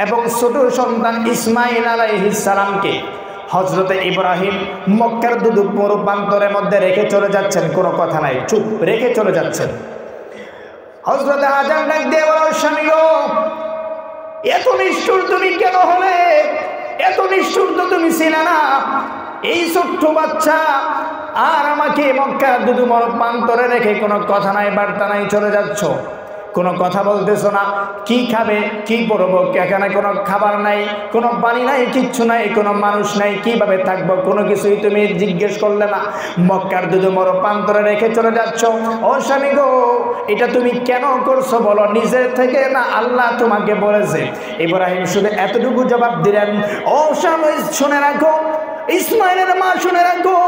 Speaker 1: এবং ছোট সন্তান ইসমাইল আলাইহিস সালামকে হযরত ইব্রাহিম মক্কার দুদুক মরুপ্রান্তরের মধ্যে রেখে চলে যাচ্ছেন, কোনো কথা নাই, চুপ রেখে চলে যাচ্ছেন। হযরত হাজার ডাক দিয়ে বলেন, স্বামী গো, এত নিষ্ঠুর তুমি কেন হলে? এত নিষ্ঠুর তো তুমি ছিলে না। এই ছোট্ট বাচ্চা আর আমাকে মক্কার দুদুক মরুপ্রান্তরে রেখে কোনো কথা নাই, বার্তা নাই, চলে যাচ্ছ, কোনো কথা বলতেছো না। কি খাবে, কি পরবো? এখানে কোনো খাবার নাই, কোনো পানি নাই, কিচ্ছু নাই, কোনো মানুষ নাই, কিভাবে থাকবো? কোনো কিছুই তুমি জিজ্ঞেস করলে না। মক্কার দুদুক মরুপ্রান্তরে রেখে চলে যাচ্ছ। ও স্বামী গো, এটা তুমি কেন করছো বলো? নিজের থেকে না আল্লাহ তোমাকে বলেছে? ইব্রাহিম শুধু এতটুকু জবাব দিলেন, ও স্বামী শুনে রাখো, ইসমাইলের মা শুনে রাখো,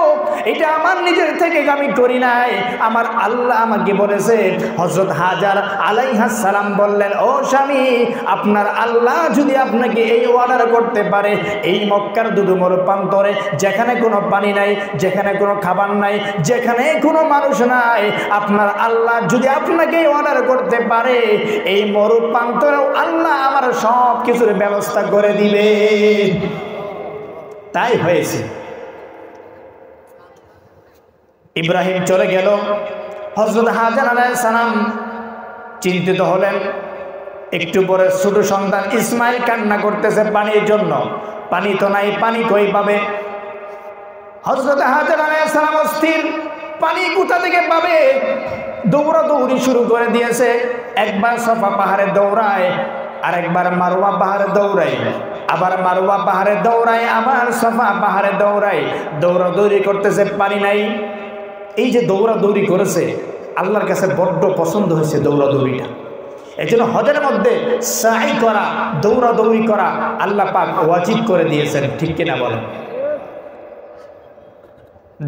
Speaker 1: এটা আমার নিজের থেকে আমি করি নাই, আমার আল্লাহ আমাকে বলেছে। হযরত হাজার আলাইহিস সালাম বললেন, ও স্বামী, আপনার আল্লাহ যদি আপনাকে এই অর্ডার করতে পারে, এই মক্কার দুদুক মরুপ্রান্তরে যেখানে কোনো পানি নাই, যেখানে কোনো খাবার নাই, যেখানে কোনো মানুষ নাই, আপনার আল্লাহ যদি আপনাকে অর্ডার করতে পারে, এই মরুপ্রান্তরেও আল্লাহ আমার সব কিছুর ব্যবস্থা করে দিবে। তাই হয়েছে। ইব্রাহিম চলে গেল। হযরত হাজার আলাইহিস সালাম চিন্তিত হলেন। একটু পরে ছোট সন্তান ইসমাইল কান্না করতেছে পানির জন্য। পানি তো নাই, পানি কই পাবে? হযরত হাজার আলাইহিস সালাম অস্থির, পানি কোথা থেকে পাবে? দৌড়াদৌড়ি শুরু করে দিয়েছে। একবার সাফা পাহাড়ে দৌড়ায়, আরেকবার মারওয়া পাহাড়ে দৌড়ায়, আবার মারওয়া পাহাড়ে দৌড়ায়, আবার সাফা পাহাড়ে দৌড়ায়, দৌড়াদৌড়ি করতেছে, পানি নাই। এই যে দৌড়াদৌড়ি করেছে, আল্লাহর কাছে বড্ড পছন্দ হয়েছে দৌড়াদৌড়িটা। এই জন্য হজের মধ্যে সাই করা, দৌড়াদৌড়ি করা আল্লাহ পাক ওয়াজিব করে দিয়েছেন, ঠিক কিনা বলেন?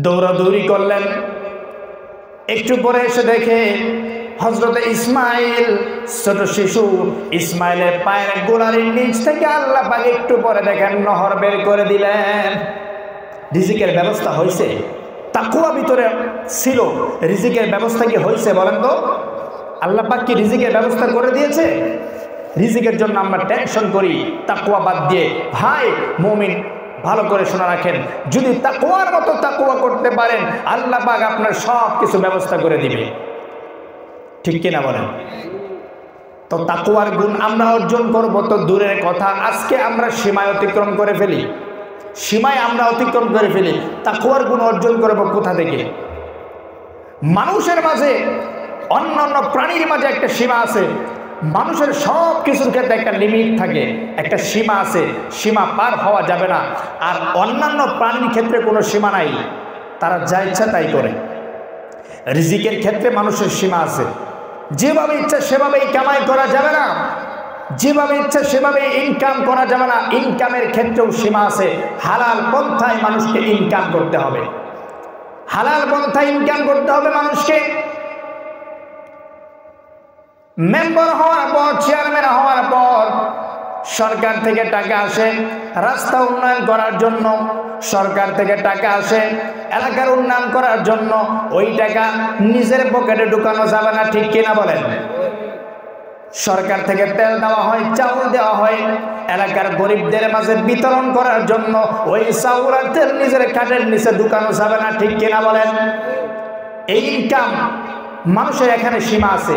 Speaker 1: দৌড়াদৌড়ি করলেন। একটু পরে এসে দেখে হযরত ইসমাইল, ছোট শিশু ইসমাইলের পায়ের গোড়ালির নিচ থেকে আল্লাহ পাক একটু পরে দেখেন নহর বের করে দিলেন। রিজিকের ব্যবস্থা হয়েছে। তাকওয়া ভিতরে ছিল, রিজিকের ব্যবস্থা কি হয়েছে বলেন তো? আল্লাহ পাক কি রিজিকের ব্যবস্থা করে দিয়েছে? রিজিকের জন্য আমরা টেনশন করি তাকওয়া বাদ দিয়ে। ভাই মুমিন ভালো করে শোনা রাখেন, যদি তাকওয়ার মতো তাকওয়া করতে পারেন আল্লাহ পাক আপনার সব কিছু ব্যবস্থা করে দিবে। ঠিক কিনা বলেন? তো তাকওয়ার গুণ আমরা অর্জন করব তো দূরের কথা, আজকে আমরা সীমায় অতিক্রম করে ফেলি, সীমায় আমরা অতিক্রম করে ফেলি। তাকওয়ার গুণ অর্জন করব কোথা থেকে? মানুষের মাঝে, অন্যান্য প্রাণীর মাঝে একটা সীমা আছে। মানুষের সব কিছুর ক্ষেত্রে একটা লিমিট থাকে, একটা সীমা আছে, সীমা পার হওয়া যাবে না। আর অন্যান্য প্রাণীর ক্ষেত্রে কোনো সীমা নাই, তারা যা ইচ্ছা তাই করে। রিজিকের ক্ষেত্রে মানুষের সীমা আছে, যেভাবে ইচ্ছা সেভাবেই কামাই করা যাবে না, যেভাবে ইচ্ছা সেভাবে ইনকাম করা যাবে না। ইনকামের ক্ষেত্রেও সীমা আছে, হালাল পন্থায় মানুষকে ইনকাম করতে হবে, হালাল পন্থায় ইনকাম করতে হবে মানুষকে। মেম্বার হওয়ার পর, চেয়ারম্যান হওয়ার পর সরকার থেকে টাকা আসে রাস্তা উন্নয়ন করার জন্য, সরকার থেকে টাকা আসে এলাকার উন্নয়ন করার জন্য। ওই টাকা নিজের পকেটে ঢুকানো যাবে না, ঠিক কিনা বলেন? সরকার থেকে তেল দেওয়া হয়, চাউল দেওয়া হয় এলাকার গরিবদের মাঝে বিতরণ করার জন্য। ওই চাউল আর তেল নিজের কাঠের নিচে ঢুকানো যাবে না, ঠিক কিনা বলেন? এই ইনকাম মানুষের এখানে সীমা আছে,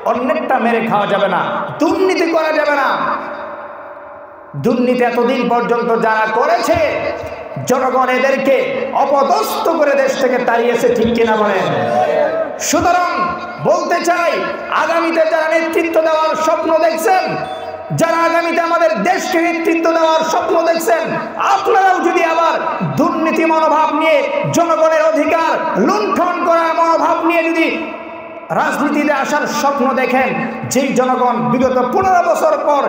Speaker 1: অন্যেরটা মেরে খাওয়া যাবে না, দুর্নীতি করা যাবে না। দুর্নীতি এতদিন পর্যন্ত যারা করেছে জনগণ এদেরকে অপদস্থ করে দেশ থেকে তাড়িয়েছে, ঠিক কিনা বলেন? সুতরাং বলতে চাই, আগামীতে যারা নেতৃত্ব দেওয়ার স্বপ্ন দেখছেন, যারা আগামীতে আমাদের দেশকে নেতৃত্ব দেওয়ার স্বপ্ন দেখছেন, আপনারাও যদি আবার দুর্নীতি মনোভাব নিয়ে, জনগণের অধিকার লুণ্ঠন করার মনোভাব নিয়ে যদি রাজনীতিতে আসার স্বপ্ন দেখেন, যেই জনগণ বিগত 15 বছর পর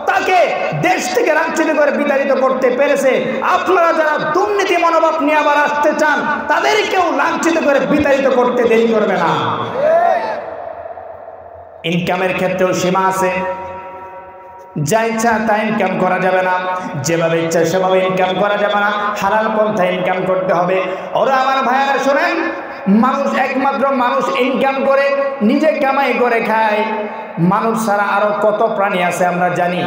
Speaker 1: তাকে দেশ থেকে লাঞ্ছিত করে বিতাড়িত করতে পেরেছে, আপনারা যারা দুর্নীতি মনোভাব নিয়ে আবার আসতে চান তাদেরকেও লাঞ্ছিত করে বিতাড়িত করতে দেরি করবে না। ইনকামের ক্ষেত্রেও সীমা আছে, যা ইচ্ছা তা ইনকাম করা যাবে না, যেভাবে ইচ্ছা সেভাবে ইনকাম করা যাবে না, হালাল পন্থায় ইনকাম করতে হবে। ওরা আমার ভাইয়ারা শোনেন, মানুষ একমাত্র মানুষ ইনকাম করে, নিজে কামাই করে খায়। মানুষ ছাড়া আরো কত প্রাণী আছে আমরা জানি?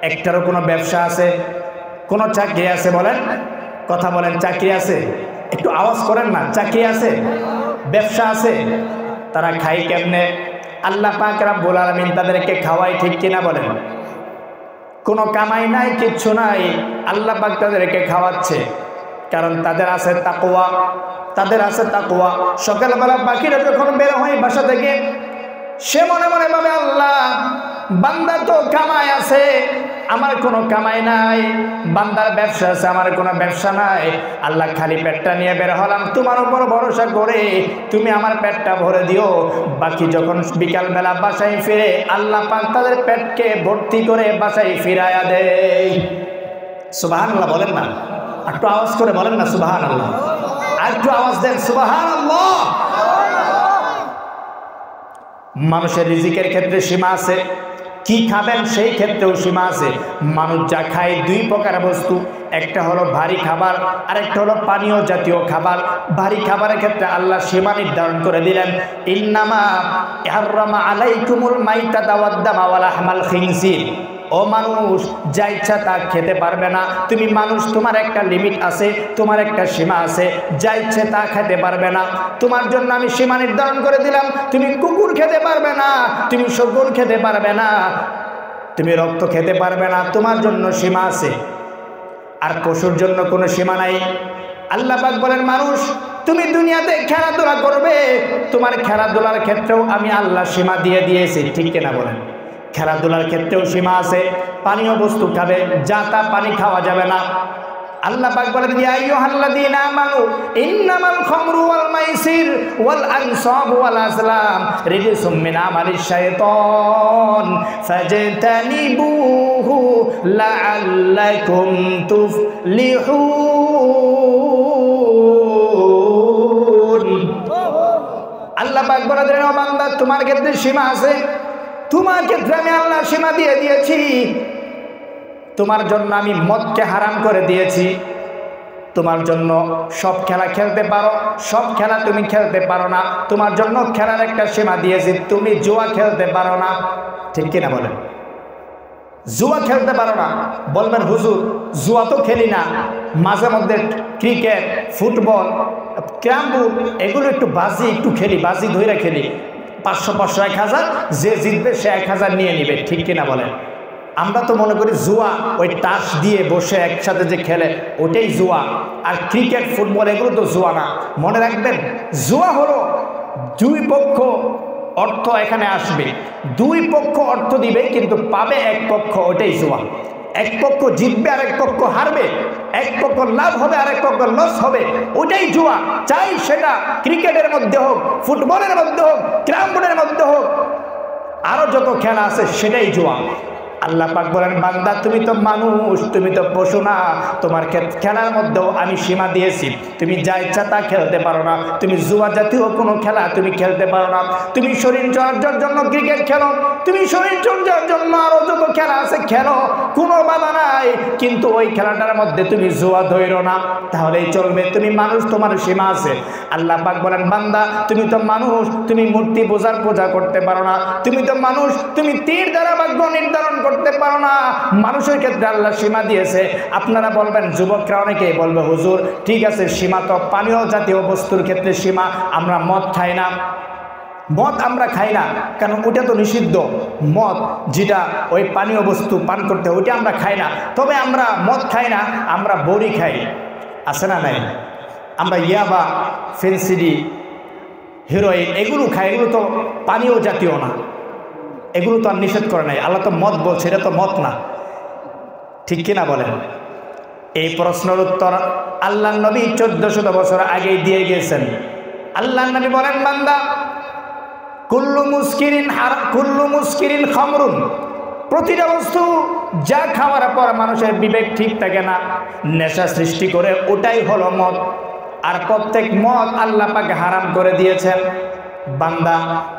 Speaker 1: একটারও কোনো ব্যবসা আছে, কোনো চাকরি আছে? বলেন, কথা বলেন, চাকরি আছে? একটু আওয়াজ করেন না। চাকরি আছে, ব্যবসা আছে, তারা খায় কেমনে? আল্লাহ পাক রব্বুল আলামিন তাদেরকে খাওয়ায়, ঠিক কিনা বলেন? কোনো কামাই নাই, কিচ্ছু নাই, আল্লাহ পাক তাদেরকে খাওয়াচ্ছে, কারণ তাদের আছে তাকওয়া, তাদের আছে তাকওয়া। সকালবেলা পাখিরা যখন বের হয় বাসা থেকে, সে মনে মনে ভাবে, আল্লাহ বান্দার তো কামাই আছে, আমার কোনো কামাই নাই, বান্দার ব্যবসা আছে, আমার কোনো ব্যবসা নাই। আল্লাহ খালি পেটটা নিয়ে বের হলাম তোমার উপর ভরসা করে, তুমি আমার পেটটা ভরে দিও। বাকি যখন বিকালবেলা বাসায় ফিরে আল্লাহ পাক তাদের পেটকে ভর্তি করে বাসায় ফিরায়া দেয়। সুবহানাল্লাহ বলেন না, একটু আওয়াজ করে বলেন না সুবহানাল্লাহ, আর একটু আওয়াজ দেন সুবহানাল্লাহ। মানুষের রিজিকের ক্ষেত্রে সীমা আছে, কি খাবেন সেই ক্ষেত্রেও সীমা আছে। মানুষ যা খায় দুই প্রকার বস্তু, একটা হলো ভারী খাবার আর একটা হলো পানীয় জাতীয় খাবার। ভারী খাবারের ক্ষেত্রে আল্লাহ সীমা নির্ধারণ করে দিলেন, ইন্নামা হাররামা আলাইকুমুল মাইতাতা ওয়াদ-দামা ওয়া লাহমাল খিনজির। ও মানুষ, যা ইচ্ছা তা খেতে পারবে না তুমি। মানুষ, তোমার একটা লিমিট আছে, তোমার একটা সীমা আছে, যা ইচ্ছে তা খেতে পারবে না। তোমার জন্য আমি সীমা নির্ধারণ করে দিলাম, তুমি কুকুর খেতে পারবে না, তুমি শকুন খেতে পারবে না, তুমি রক্ত খেতে পারবে না, তোমার জন্য সীমা আছে। আর পশুর জন্য কোনো সীমা নাই। আল্লাহ পাক বলেন, মানুষ তুমি দুনিয়াতে খেলাধুলা করবে, তোমার খেলাধুলার ক্ষেত্রেও আমি আল্লাহ সীমা দিয়ে দিয়েছি, ঠিক কিনা বলেন? খেলাধুলার ক্ষেত্রেও সীমা আছে। পানীয় বস্তু খাবে, যা তা পানি খাওয়া যাবে না। আল্লাহ পাক বলেন, ইয়া আইয়ুহাল্লাযীনা আমানু ইন্নামাল খামরু ওয়াল মাইসির ওয়াল আনসাবু ওয়াল আজলাম রিজসুম মিন আমালিশ শাইতান ফাজতানিবুহু লাআল্লাকুম তুফলিহুন। আল্লাহ পাক বলেন, ও বান্দা, তোমার ক্ষেত্রে সীমা আছে, তোমার ক্ষেত্রে আমি আল্লাহ সীমা দিয়ে দিয়েছি। তোমার জন্য আমি মদকে হারাম করে দিয়েছি। তোমার জন্য সব খেলা খেলতে পারো, সব খেলা তুমি খেলতে পারো না। তোমার জন্য খেলার একটা সীমা দিয়েছি, তুমি জুয়া খেলতে পারো না, ঠিক কিনা বলেন? জুয়া খেলতে পারো না, বলবেন হুজুর জুয়া তো খেলি না, মাঝে মধ্যে ক্রিকেট, ফুটবল, ক্যারামবোর্ড এগুলো একটু বাজি একটু খেলি, বাজি ধরে খেলি, 500 500 1000, যে জিতবে সে 1000 নিয়ে নিবে, ঠিক কিনা বলেন? আমরা তো মনে করি জুয়া ওই তাস দিয়ে বসে একসাথে যে খেলে ওটাই জুয়া, আর ক্রিকেট ফুটবল এগুলো তো জুয়া না। মনে রাখবেন, জুয়া হলো দুই পক্ষ অর্থ এখানে আসবে, দুই পক্ষ অর্থ দিবে কিন্তু পাবে এক পক্ষ, ওটাই জুয়া। এক পক্ষ জিতবে আর এক পক্ষ হারবে, এক পক্ষ লাভ হবে আর এক পক্ষ লস হবে, ওটাই জুয়া। চাই সেটা ক্রিকেটের মধ্যে হোক, ফুটবলের মধ্যে হোক, ক্যারামবোর্ডের মধ্যে হোক, আরো যত খেলা আছে সেটাই জুয়া। আল্লাহ পাক বলেন, বান্দা তুমি তো মানুষ, তুমি তো পশু না, তোমার খেলার মধ্যেও আমি সীমা দিয়েছি, তুমি যা ইচ্ছা তা খেলতে পারো না, তুমি জুয়া জাতীয় কোনো খেলা তুমি খেলতে পারো না। তুমি শরীর চর্চার জন্য ক্রিকেট খেলো, তুমি শরীর চর্চার জন্য আরো যত খেলা আছে খেলো, কোনো বাধা নাই, কিন্তু ওই খেলাটার মধ্যে তুমি জুয়া ধরো না, তাহলেই চলবে। তুমি মানুষ, তোমার সীমা আছে। আল্লাহ পাক বলেন, বান্দা তুমি তো মানুষ, তুমি মূর্তি পূজা করতে পারো না, তুমি তো মানুষ, তুমি তীর দ্বারা ভাগ্য নির্ধারণ করতে পারো না। মানুষের ক্ষেত্রে আল্লাহ সীমা দিয়েছে। আপনারা বলবেন, যুবকরা অনেকেই বলবে, হুজুর ঠিক আছে সীমা তো পানীয় জাতীয় বস্তুর ক্ষেত্রে সীমা, আমরা মদ খাই না, মদ আমরা খাই না, কারণ ওটা তো নিষিদ্ধ। মদ যেটা ওই পানীয় বস্তু পান করতে, ওইটা আমরা খাই না। তবে আমরা মদ খাই না, আমরা বড়ি খাই, আছে না নাই? আমরা ইয়াবা, ফেন্সিডি, হিরোইন এগুলো খাই, এগুলো তো পানীয় জাতীয় না, এগুলো তো আর নিষেধ করে নাই। আল্লাহ তো মদ বলছে, এটা তো মদ না, ঠিক কিনা বলেন? এই প্রশ্নের উত্তর আল্লাহ নবী 1400 বছর আগেই দিয়ে গিয়েছেন। আল্লাহ নবী বলেন, বান্দা কুল্লু মুস্কিরিন খামরুন, প্রতিটা বস্তু যা খাওয়ার পর মানুষের বিবেক ঠিক থাকে না, নেশা সৃষ্টি করে, ওটাই হলো মদ। আর প্রত্যেক মদ আল্লাহ পাক হারাম করে দিয়েছেন। বান্দা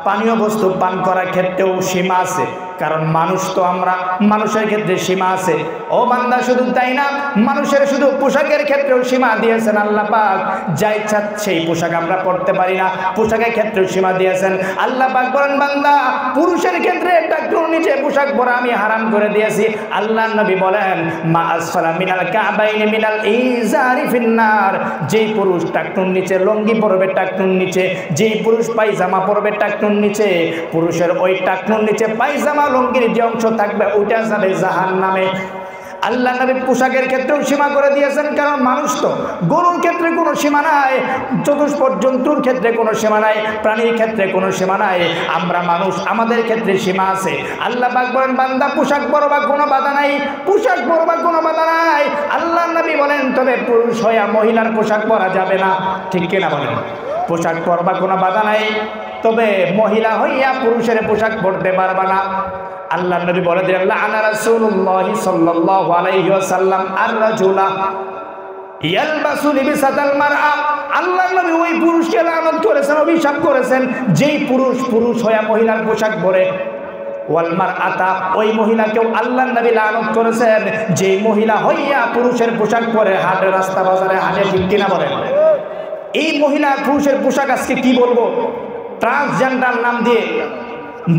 Speaker 1: পানীয় বস্তু পান করার ক্ষেত্রেও সীমা আছে, কারণ মানুষ তো আমরা, মানুষের ক্ষেত্রে সীমা আছে। ও বান্দা শুধু তাই না, মানুষের শুধু পোশাকের ক্ষেত্রেও সীমা দিয়েছেন আল্লাহ পাক। যা ইচ্ছা সেই পোশাক আমরা পরতে পারি না, পোশাকের ক্ষেত্রেও সীমা দিয়েছেন আল্লাহ পাক। বলেন, বান্দা পুরুষের ক্ষেত্রে টাকনুর নিচে পোশাক পরা আমি হারাম করে দিয়েছি। আল্লাহ নবী বলেন, মা আসফালা মিনাল কাবাইনি মিনাল ইজারি ফিন্নার, যেই পুরুষ টাকনুর নিচে লুঙ্গি পরবে টাকনুর নিচে, যেই পুরুষ পায়জামা পরবে টাকনুর নিচে, পুরুষের ওই টাকনুর নিচে পায়জামা লুঙ্গির যে অংশ থাকবে ওইটা যাবে জাহান্নামে। আল্লাহ নবী পোশাকের ক্ষেত্রেও সীমা করে দিয়েছেন, কারণ মানুষ তো, গরুর ক্ষেত্রে কোনো সীমা নাই, চতুষ্পদ জন্তুর ক্ষেত্রে কোনো সীমা নাই, প্রাণীর ক্ষেত্রে কোনো সীমা নাই, আমরা মানুষ, আমাদের ক্ষেত্রে সীমা আছে। আল্লাহ পাক বলেন, বান্দা পোশাক পরবা কোনো বাধা নাই, পোশাক পরবা কোনো বাধা নাই। আল্লাহ নবী বলেন, তবে পুরুষ হইয়া মহিলার পোশাক পরা যাবে না, ঠিক কিনা বলেন? পোশাক পরবা কোনো বাধা নাই, তবে মহিলা হইয়া পুরুষের পোশাক পরতে পারবা না। আল্লাহ নবী বলে দিলেন, লাআনা রাসূলুল্লাহ সাল্লাল্লাহু আলাইহি ওয়াসাল্লাম আর-রাজুলা ইয়ালবাসু লিবাসাল মারআ, আল্লাহ নবী ওই পুরুষকে লানত করেছেন, অভিশাপ করেছেন, যেই পুরুষ হইয়া মহিলার পোশাক পরে। ওয়াল মারআতা, ওই মহিলাকেও আল্লাহ নবী লানত করেছেন, যেই মহিলা হইয়া পুরুষের পোশাক পরে হাটে, রাস্তা বাজারে হাঁটে, ঠিক কিনা বলেন? এই মহিলা পুরুষের পোশাক আজকে কি বলবো, ট্রান্সজেন্ডার নাম দিয়ে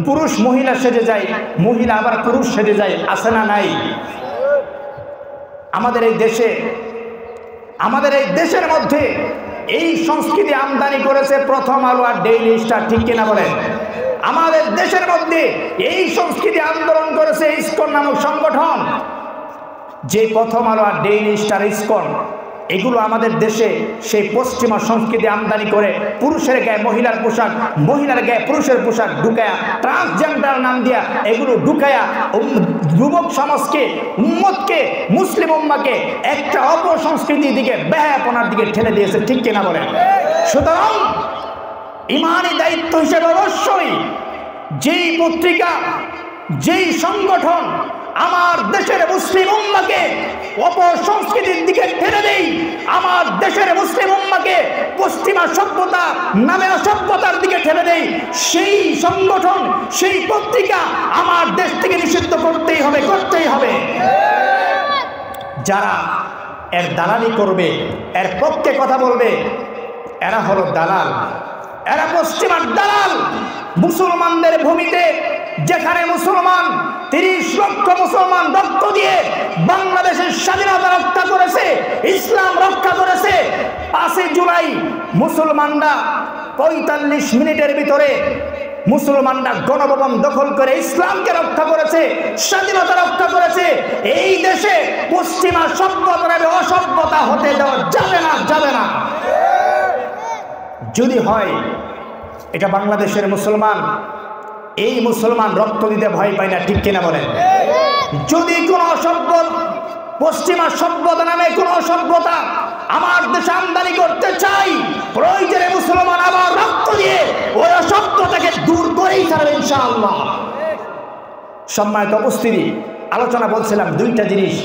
Speaker 1: পুরুষ মহিলা সেজে যায়, মহিলা আবার পুরুষ সেজে যায়, আছে না নাই? আমাদের এই দেশের মধ্যে এই সংস্কৃতি আমদানি করেছে প্রথম আলো আর ডেইলি স্টার, ঠিক কিনা বলেন? আমাদের দেশের মধ্যে এই সংস্কৃতি আন্দোলন করেছে ইসকন নামক সংগঠন। যে প্রথম আলো আর ডেইলি স্টার, ইসকন, এগুলো আমাদের দেশে সেই পশ্চিমা সংস্কৃতি আমদানি করে পুরুষের গায়ে মহিলার পোশাক, মহিলার গায়ে পুরুষের পোশাক ঢুকায়া, ট্রান্সজেন্ডার নাম দিয়া এগুলো ঢুকায়া যুবক সমাজকে, উম্মতকে, মুসলিম উম্মাকে একটা অপসংস্কৃতির দিকে, বেহায়াপনার দিকে ঠেলে দিয়েছে, ঠিক কিনা বলেন? সুতরাং ইমানি দায়িত্ব হিসেবে অবশ্যই যেই পত্রিকা, যেই সংগঠন আমার দেশের মুসলিম উম্মাকে অপসংস্কৃতির দিকে ঠেলে দেই, আমার দেশের মুসলিম উম্মাকে পশ্চিমা সভ্যতা নামে অসভ্যতার দিকে ঠেলে দেই, সেই সংগঠন, সেই পত্রিকা আমার দেশ থেকে নিষিদ্ধ করতেই হবে, করতেই হবে। যারা এর দালালি করবে, এর পক্ষে কথা বলবে, এরা হলো দালাল, এরা পশ্চিমার দালাল। মুসলমানদের ভূমিতে যেখানে মুসলমান 30 লক্ষ মুসলমান রক্ত দিয়ে বাংলাদেশের স্বাধীনতা রক্ষা করেছে, ইসলাম রক্ষা করেছে, 5 জুলাই মুসলমানরা 45 মিনিটের ভিতরে মুসলমানরা গণভবন দখল করে ইসলামকে রক্ষা করেছে, স্বাধীনতা রক্ষা করেছে। এই দেশে পশ্চিমা সভ্যতা অসভ্যতা হতে দেওয়া যাবে না, যাবে না। যদি হয় এটা বাংলাদেশের মুসলমান, এই মুসলমান রক্ত দিতে ভয় পায় না, ঠিক কিনা বলেন? যদি কোনো অসভ্য পশ্চিমা সভ্যতা নামে কোনো অসভ্যতা আমার দেশে আমদানি করতে চাই, প্রয়োজনে মুসলমান আবার রক্ত দিয়ে ওই অসভ্যতাকে দূর করেই ছাড়বে ইনশাআল্লাহ। সম্মানিত উপস্থিতি, আলোচনা বলছিলাম 2টা জিনিস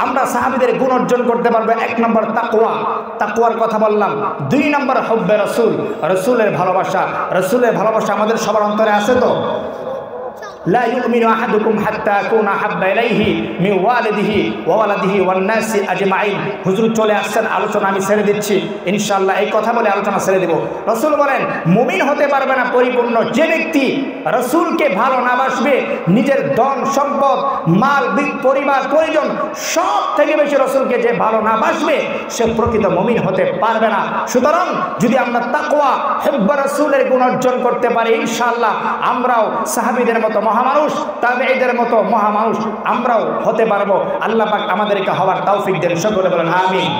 Speaker 1: আমরা সাহাবীদের গুণ অর্জন করতে পারবো। 1 নম্বর তাকওয়া, তাকওয়ার কথা বললাম। 2 নম্বর হুব্বে রাসূল, রাসূলের ভালোবাসা। রাসূলের ভালোবাসা আমাদের সবার অন্তরে আছে তো? লা ইউমিনু আহাদুকুম হাত্তা আকুনা হাব্বা ইলাইহি মিন ওয়ালিদিহি ওয়া ওয়ালাদিহি ওয়ান নাসি আজমাইন। হুজুর চলে আসছেন, আলোচনা আমি ছেড়ে দিচ্ছি ইনশাআল্লাহ। এই কথা বলে আলোচনা ছেড়ে দেব। রাসূল বলেন মুমিন হতে পারবে না পরিপূর্ণ যে ব্যক্তি রাসূলকে ভালো না বাসবে, নিজের ধন সম্পদ মাল পরিবার পরিজন সব থেকে বেশি রাসূলকে যে ভালো না বাসবে সে প্রকৃত মুমিন হতে পারবে না। সুতরাং যদি আমরা তাকওয়া হুব্বে রাসূলের গুণ অর্জন করতে পারি ইনশাআল্লাহ আমরাও সাহাবীদের মতো মহামানুষ, তাবেঈদের মতো মহামানুষ আমরাও হতে পারবো। আল্লাহ পাক আমাদেরকে হওয়ার তৌফিক দেন, সকলে বলেন আমিন।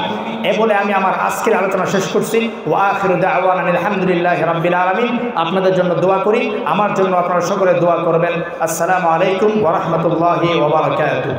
Speaker 1: এ বলে আমি আমার আজকের আলোচনা শেষ করছি। ওয়া আখিরু দাওয়ানা আলহামদুলিল্লাহি রাব্বিল আলামিন। আপনাদের জন্য দোয়া করি, আমার জন্য আপনারা সকলে দোয়া করবেন। আসসালামু আলাইকুম ওয়া রাহমাতুল্লাহি ওয়া বারাকাতুহু।